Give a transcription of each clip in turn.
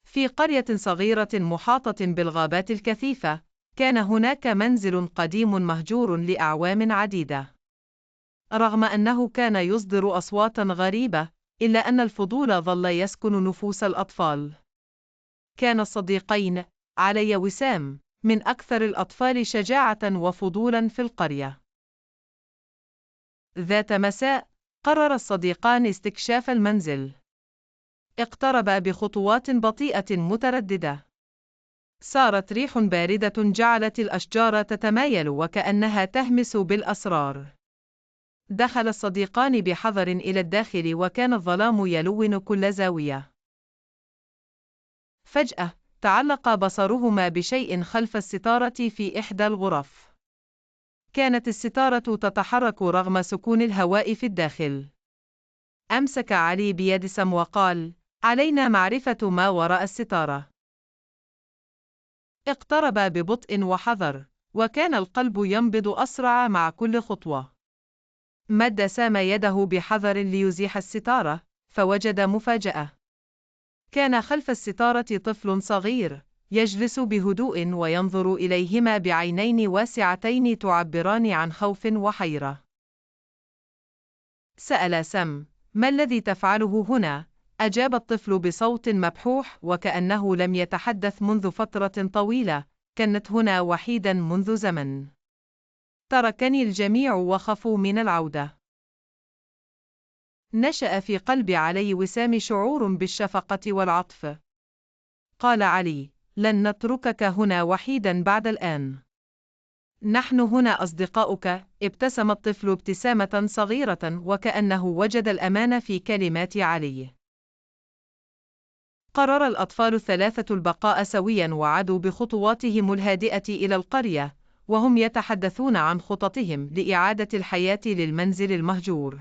في قرية صغيرة محاطة بالغابات الكثيفة، كان هناك منزل قديم مهجور لأعوام عديدة. رغم أنه كان يصدر أصواتًا غريبة، إلا أن الفضول ظل يسكن نفوس الأطفال. كان الصديقين، علي وسام، من أكثر الأطفال شجاعة وفضولاً في القرية. ذات مساء، قرر الصديقان استكشاف المنزل. اقتربا بخطوات بطيئة مترددة. صارت ريح باردة جعلت الأشجار تتمايل وكأنها تهمس بالأسرار. دخل الصديقان بحذر إلى الداخل وكان الظلام يلون كل زاوية. فجأة، تعلق بصرهما بشيء خلف الستارة في إحدى الغرف. كانت الستارة تتحرك رغم سكون الهواء في الداخل. أمسك علي بيد سام وقال: علينا معرفة ما وراء الستارة. اقترب ببطء وحذر، وكان القلب ينبض أسرع مع كل خطوة. مد سام يده بحذر ليزيح الستارة، فوجد مفاجأة. كان خلف الستارة طفل صغير، يجلس بهدوء وينظر إليهما بعينين واسعتين تعبران عن خوف وحيرة. سأل سام: ما الذي تفعله هنا؟ أجاب الطفل بصوت مبحوح وكأنه لم يتحدث منذ فترة طويلة: كنت هنا وحيدا منذ زمن. تركني الجميع وخافوا من العودة. نشأ في قلب علي وسام شعور بالشفقة والعطف. قال علي: لن نتركك هنا وحيدا بعد الآن. نحن هنا أصدقاؤك. ابتسم الطفل ابتسامة صغيرة وكأنه وجد الأمان في كلمات علي. قرر الأطفال الثلاثة البقاء سويا وعادوا بخطواتهم الهادئة إلى القرية، وهم يتحدثون عن خططهم لإعادة الحياة للمنزل المهجور.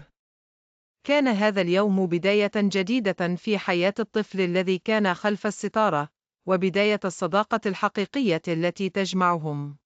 كان هذا اليوم بداية جديدة في حياة الطفل الذي كان خلف الستارة، وبداية الصداقة الحقيقية التي تجمعهم.